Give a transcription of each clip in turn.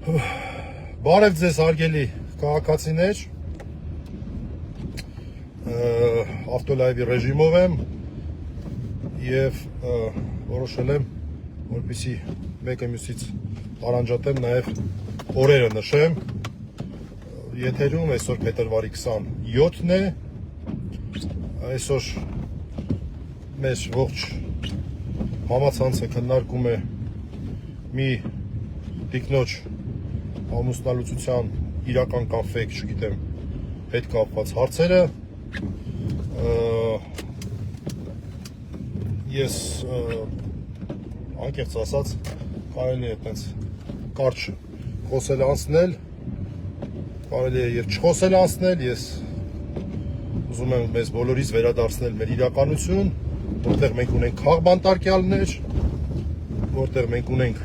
Բարև ձեզ հարգելի քաղաքացիներ, ավտոլայվի ռեժիմով եմ և որոշել եմ, որպեսզի մեկը մյուսից տարանջատեմ, նաև օրերը նշեմ։ Եթերում այսօր փետրվարի 27-ն է, այսօր մեր ողջ համացանցը քննարկում է մի տիկնոջ ամուսնալուծության իրական կամ ֆեյք, չգիտեմ, հետ կապված հարցերը։ Ես անկեղծ ասած կարելի է այդպես կարճ խոսել անցնել, կարելի է եւ չխոսել անցնել։ Ես ուզում եմ մեզ բոլորիս վերադարձնել մեր իրականություն, որտեղ մենք ունենք քաղբանտարկյալներ, որտեղ մենք ունենք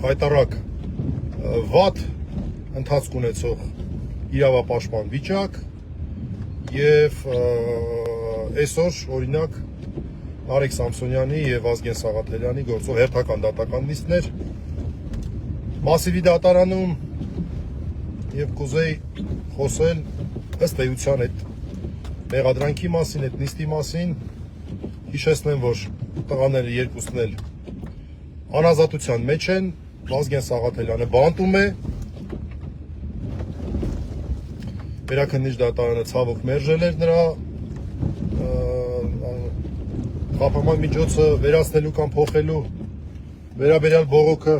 խայտարակ վատ ընթացք ունեցող իրավապաշտպան վիճակ եւ այսօր օրինակ Արեգ Սամսոնյանի եւ Վազգեն Սաղաթելյանի գործող հերթական դատական նիստներ Մասիվի դատարանում եւ կուզեի խոսել ըստ էության այդ մեղադրանքի մասին, այդ նիստի մասին։ Հիշեցնեմ, որ տղաները երկուսն էլ անազատության մեջ են, Վազգեն Սաղաթելյանը բանտում է, Վերաքննիչ դատարանը ցավոք մերժել էր նրա խափման միջոցը վերացնելու կամ փոխելու վերաբերյալ բողոքը։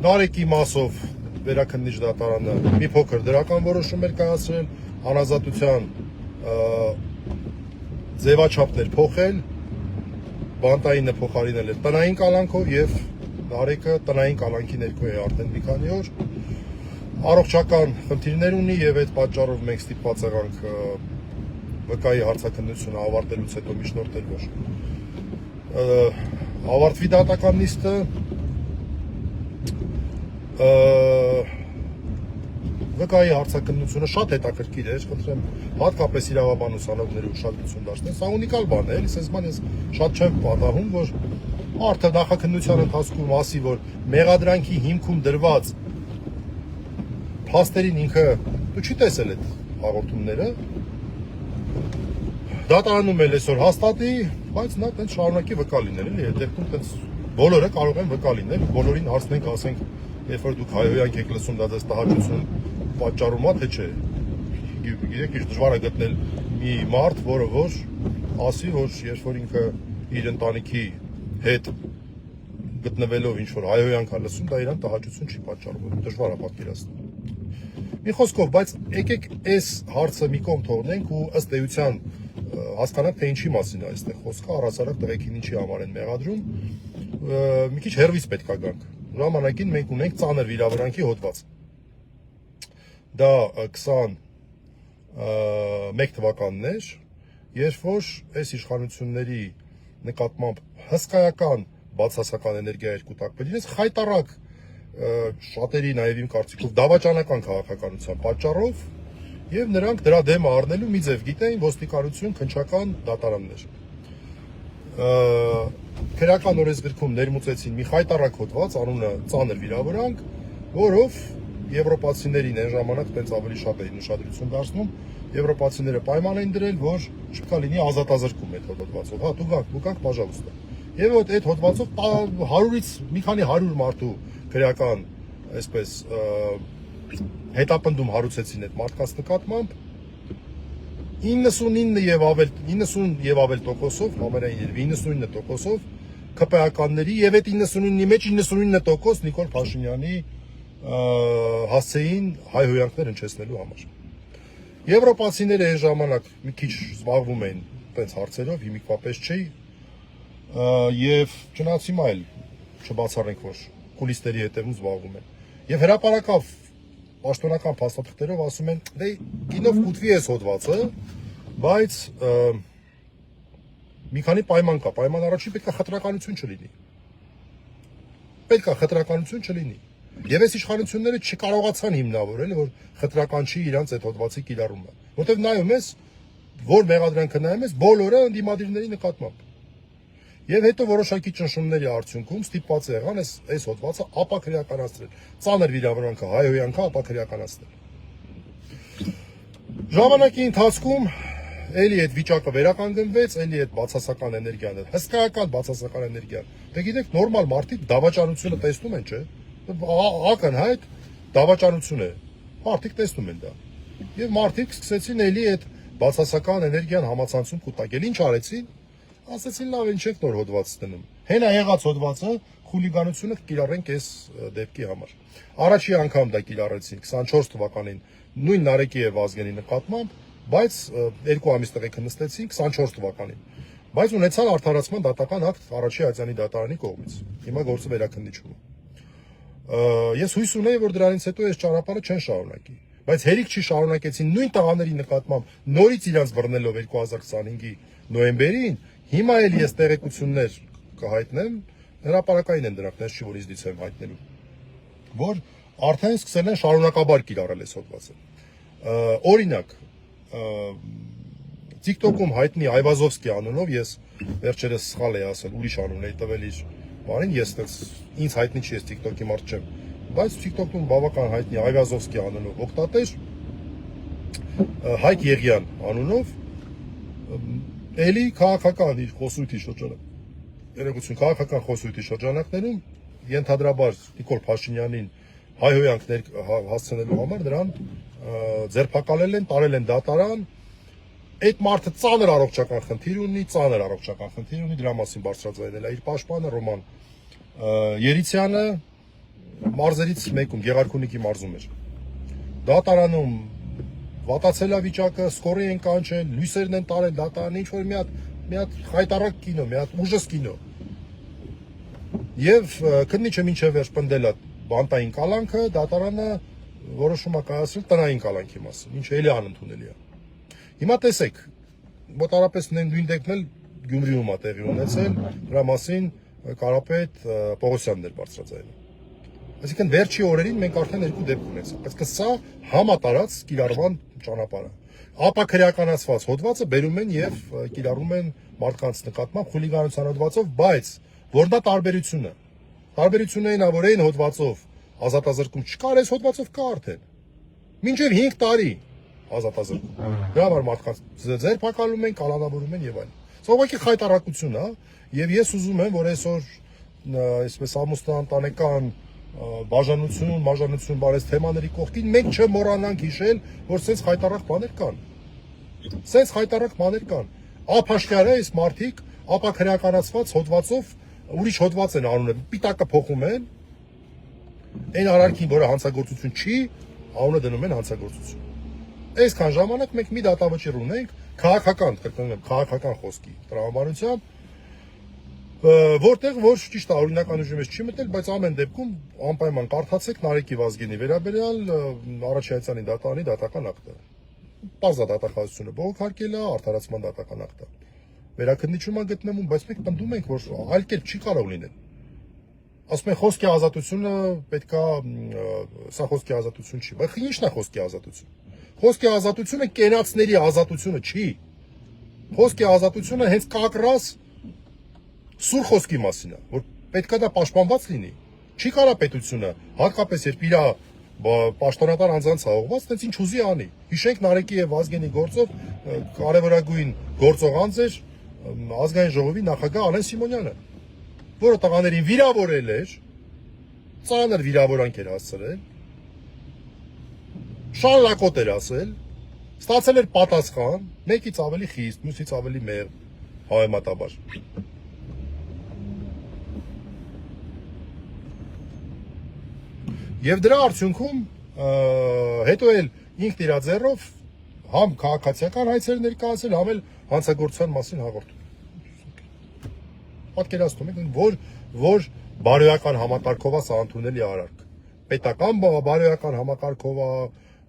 Նարեկի մասով Վերաքննիչ դատարանը մի փոքր դրական որոշում էր կայացրել, անազատության ձևաչափներ փոխել, բանտայինը փոխարինել է տնային կալանքով եւ Նարեկը տնային կալանքի ներքո է արդեն մի քանի օր, առողջական խնդիրներ ունի եւ այդ պատճառով մենք ստիպված եղանք վկայի հարցաքննությունը ավարտելուց հետո միջնորդել, որ ավարտվի դատական նիստը։ Վկայի հարցաքննությունը շատ հետաքրքիր էր, խնդրեմ հատկապես իրավաբան ուսանողների ուշադրություն դարձնել, սա ունիկալ բան է, էլի, այսպես բան ես շատ չեմ պատահում, որ մարդը նախաքննության ընթացքում ասի, որ մեղադրանքի հիմքում դրված փաստերին ինքը դու չի տեսել այդ հաղորդումները, դատարանում էլ այսօր հաստատի, բայց նա տենց շարունակի վկա լինել, էլի, այդ դեպքում տենց բոլորը կարող են վկա լինել, բոլորին հարցնենք, ասենք, երբ որ դուք հայհոյանք եք լսում, դա դες տհաճություն պատճառում է, թե չէ։ Գիտեք, ինչ դժվար է գտնել մի մարդ, որը որ ասի, որ երբ որ ինքը իր ընտանիքի հետ գտնվելով ինչ որ հայհոյանք է լսում, դա իրան տհաճություն չի պատճառում, դժվար է պատկերացնել։ Մի խոսքով, բայց եկեք այս հարցը մի կողմ թողնենք ու ըստ էության հասկանանք, թե ինչի մասին է այստեղ խոսքը, առհասարակ տղեկին ինչի համար են մեղադրում, մի քիչ հեռվից պետք է գանք։ Ժամանակին մենք ունենք ծանր վիրավորանքի հոդված։ Դա 21 թվականն էր, երբ որ այս իշխանությունների նկատմամբ հսկայական բացասական էներգիա էր կուտակվել, իրենց խայտարակ շատերի նաև իմ կարծիքով դավաճանական քաղաքականության պատճառով եւ նրանք դրա դեմը առնելու մի ձև գիտեին ոստիկանություն, քննչական դատարաններ։ Քրեական օրենսգրքում ներմուծեցին մի խայտարակ հոդված, անունը ծանր վիրավորանք, որով եվրոպացիներին այն ժամանակ տենց ավելի շատ էին ուշադրություն դարձնում, եվրոպացիները պայման էին դրել, որ չկա լինի ազատազրկում այդ հոդվածով, հա, դուք գաք, պաժալուստա։ Եվ այդ հոդվածով 100-ից մի քանի 100 մարդու քրեական, այսպես հետապնդում հարուցեցին այդ մարդկանց նկատմամբ 90 եւ ավել տոկոսով, համենայն 99%-ով ԿՊԱ-ականների եւ այդ 99-ի մեջ 99% Նիկոլ Փաշինյանի հասցեին հայհոյանքներ հնչեցնելու համար։ Եվրոպացիները այն ժամանակ մի քիչ զբաղվում էին այդպես հարցերով, հիմիկվա պես չի, եւ չնայած հիմա էլ չբացառենք, որ կուլիսների հետևում զբաղվում են։ Եվ հրապարակավ պաշտոնական փաստաթղթերով ասում են, դե գինով կուտվի այս հոդվածը, բայց մի քանի պայման կա, պայման առաջին պետք է խտրականություն չլինի։ Պետք է խտրականություն չլինի։ Եվ այս իշխանությունները չկարողացան հիմնավորել, որ խտրական չի իրանց այդ հոդվածի կիրառումը, որտեղ նայում ես, որ մեղադրանքը նայում ես, բոլորը ընդդիմադիրների նկատմամբ։ Եվ հետո որոշակի ճնշումների արդյունքում ստիպված եղան այս հոդվածը ապաքրեականացնել։ Ծանր վիրավորանքը հայհոյանքը ապաքրեականացնել։ Ժամանակի ընթացքում էլի այդ վիճակը վերականգնվեց, էլի այդ բացասական էներգիան, հսկայական բացասական էներգիան։ Դե գիտեք, նորմալ մարդիկ դավաճանությունը տեսնում են, չէ՞։ Ակնհայտ դավաճանություն է։ Մարդիկ տեսնում են դա։ Եվ մարդիկ սկսեցին էլի այդ բացասական էներգիան համացանցում կուտակել։ Ինչ արեցին։ Ասացին լավ, ինչ եք նոր հոդված դնում։ Հենա եղած հոդվածը խուլիգանությունը կիրառենք այս դեպքի համար։ Առաջի անգամ դա կիրառեցին 24 թվականին նույն Նարեկիև Վազգենի նկատմամբ, բայց 2 ամիս տղեկը նստեցին 24 թվականին։ Բայց ունեցան արդարացման դատական ակտ առաջի Այծյանի դատարանի կողմից։ Հիմա գործը վերաքննիչում է։ Ես հույս ունեի, որ դրանից հետո այս ճանապարհը չեն շարունակի, բայց հերիք չի շարունակեցին նույն տղաների նկատմամբ նորից իրանց բռնելով 2025-ի նոյեմբերին։ Հիմա էլ ես տեղեկություններ կհայտնեմ, հրապարակային են դրանք, ես չի որ իզդից եմ հայտնելու, որ արդեն սկսել են շարունակաբար կիրառել այս հոդվածը։ Օրինակ, TikTok-ում հայտնի Այվազովսկի անունով, ես վերջերս սխալ էի ասել, ուրիշ անուն էի տվել իր բանին, ես ինձ հայտնի չի, ես TikTok-ի մարդ չեմ, բայց TikTok-ում բավական հայտնի Այվազովսկի անունով օգտատեր, Հայկ Եղյան անունով, էլի քաղաքական իր խոսույթի շրջանակ, երևություն քաղաքական խոսույթի շրջանակներում ենթադրաբար Նիկոլ Փաշինյանին հայհոյանքներ հասցնելու համար նրան ձերբակալել են, տարել են դատարան։ Այդ մարդը ծանր առողջական խնդիր ունի, դրա մասին բարձրաձայնել է իր պաշտպանը Ռոման Երիցյանը, մարզերից մեկում Գեղարքունիքի մարզում էր։ Դատարանում վատացել է վիճակը, սկորի են կանչել, լույսերն են տարել դատարանը, ինչ որ մի հատ խայտարակ կինո, մի հատ ուժս կինո։ Եվ քննիչը մինչև վերջ պնդել է բանտային կալանքը, դատարանը որոշում է կայացրել տնային կալանքի մասին, ինչը էլի անընդունելի է։ Հիմա տեսեք, մոտարապես նույն դեպքն էլ Գյումրիում է տեղի ունեցել, դրա մասին Կարապետ Պողոսյանն էր բարձրաձայնել։ Այսինքն վերջի օրերին մենք արդեն 2 դեպք ունեցանք, այսինքն սա համատարած կիրառման ճանապարհ է։ Ապաքրեականացված հոդվածը բերում են եւ կիրառում են մարդկանց նկատմամբ խուլիգանության հոդվածով, բայց որ դա տարբերություն է։ Տարբերությունն այն է, որ այն հոդվածով ազատազրկում չկար, այս հոդվածով կա արդեն։ Մինչև 5 տարի ազատազրկում։ Դրա համար մարդկանց ձերբակալում են, կալանավորում են եւ այլն։ Սա ուղղակի խայտարակություն է, եւ ես ուզում եմ, որ այսօր այսպես ամուսնաընտանեկան բաժանություն բարես թեմաների կողքին մենք չմոռանանք հիշել, որ սենց խայտարակ բաներ կան։ Սենց խայտարակ բաներ կան։ Ափաշկյարը այս մարդիկ ապաքրեականացված հոդվածով ուրիշ հոդված են անունը, պիտակը փոխում են։ Այն արարքին, որը հանցագործություն չի, անունը դնում են հանցագործություն։ Այսքան ժամանակ մենք մի դատավճիռ ունենք քաղաքական խոսքի տրամաբանությամբ, որտեղ որ ճիշտ է օրինական ուժի մեջ չի մտել, բայց ամեն դեպքում անպայման կարդացեք Նարեկի Վազգենի վերաբերյալ առաջի Այծյանի դատարանի դատական ակտը։ Պարզ է դատախազությունը բողոքարկել է, արդարացման դատական ակտը վերաքննիչում է գտնվում, բայց մենք պնդում ենք, որ այլ կերպ չի կարող լինել։ Ասում են խոսքի ազատությունը պետքա, սա խոսքի ազատություն չի, բայց ի՞նչն է խոսքի ազատություն։ Խոսքի ազատությունը կենացների ազատությունը չի։ Խոսքի ազատությունը հենց կակրաս սուր խոսքի մասին է, որ պետքա դա պաշտպանված լինի։ Չի կարա պետությունը, հատկապես երբ իր պաշտոնատար անձանց հաղորդված, տենց ինչ ուզի անի։ Հիշենք Նարեկի եւ Վազգենի գործով կարևորագույն գործող անձ էր ազգային ժողովի նախագահ Արեն Սիմոնյանը, որը տղաներին վիրավորել էր, ծանր վիրավորանք էր հասցրել, շալլակոտ էր ասել, ստացել էր պատասխան, մեկից ավելի խիստ, մյուսից ավելի մեղմ, համեմատաբար։ Եվ դրա արդյունքում հետո էլ ինքն իր ձեռով համ քաղաքացիական հայցեր ներկայացել, համ էլ հանցագործության մասին հաղորդում։ Պատկերացնում եք, որ բարոյական համակարգով է սա ընդունելի արարք։ Պետական բարոյական համակարգով է,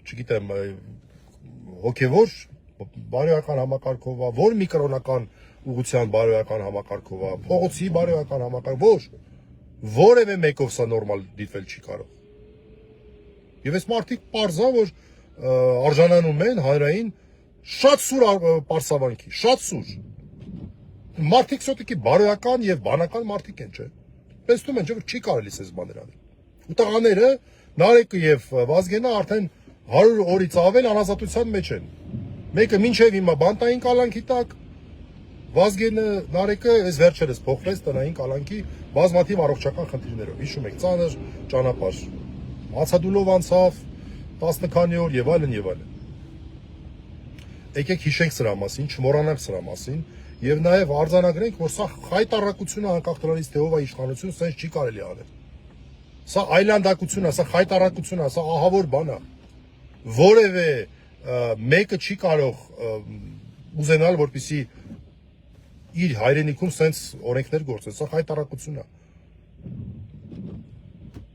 չգիտեմ, հոգևոր բարոյական համակարգով է, որ մի կրոնական ուղղության բարոյական համակարգով է, փողոցի բարոյական համակարգ, որևէ մեկով սա նորմալ դիտվել չի կարող։ Եվ այս մարդիկ պարզա, որ արժանանում են հանրային շատ սուր պարսավանքի, շատ սուր։ մարդիկ սոտիկի բարոյական եւ բանական մարդիկ են, չէ։ Տեսնում են, չէ, որ չի կարելի այս բաներ անել։ Ու տղաները Նարեկը եւ Վազգենը արդեն 100 օրից ավել անազատության մեջ են։ Մեկը մինչեւ հիմա բանտային կալանքի տակ, Վազգենը Նարեկը այս վերջերս փոխվեց տնային կալանքի բազմաթիվ առողջական խնդիրներով։ Հիշում եք, ծանր ճանապարհ։ Մացադուլով անցավ 10 քանի օր եւ այլն եւ այլն։ Եկեք հիշենք սրա մասին, չմոռանանք սրա մասին եւ նաեւ արձանագրենք, որ սա խայտարակությունը անկախ դրանից թե ով է իշխանություն, սենց չի կարելի անել։ Սա այլանդակություն է, սա խայտարակություն է, սա ահավոր բան է։ Որևէ մեկը չի կարող ուզենալ, որպեսզի իր հայրենիքում սենց օրենքներ գործեն, սա խայտարակություն է։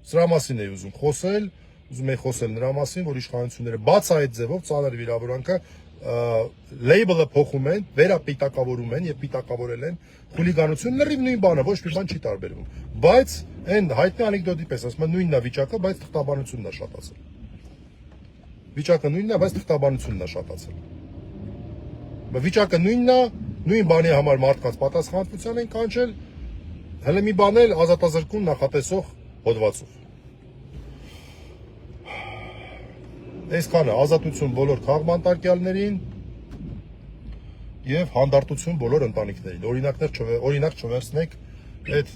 Սրա մասին էի ուզում խոսել, ուզում եի խոսել նրա մասին, որ իշխանությունները բաց այդ ձևով ծանր վիրավորանքը լեյբլը փոխում են, վերապիտակավորում են եւ պիտակավորել են խուլիգանություն, լրիվ նույն բանը, ոչ մի բան չի տարբերվում։ Բայց այն հայտնի անեկդոտի պես ասում են նույնն է վիճակը, բայց թղթաբանությունն է շատացել։ Վիճակը նույնն է, բայց թղթաբանությունն է շատացել։ Վիճակը նույնն է, նույն բանի համար մարդկանց պատասխանատվության են կանչել, հələ մի բան էլ ազատազրկում նախատեսող հոդվածով։ Այսքանը ազատություն բոլոր քաղբանտարկյալներին եւ հանդարտություն բոլոր ընտանիքներին։ Օրինակ չվերցնեք այդ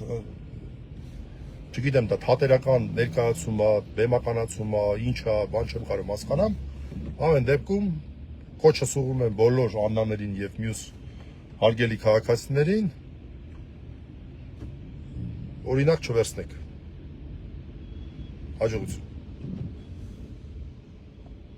չգիտեմ դա թատերական ներկայացում է, բեմականացում է, ինչ է, բան չեմ կարող հասկանամ։ Ամեն դեպքում կոչս ուղղում եմ բոլոր աննաներին եւ մյուս հարգելի քաղաքացիներին օրինակ չվերցնեք։ Հաջողություն։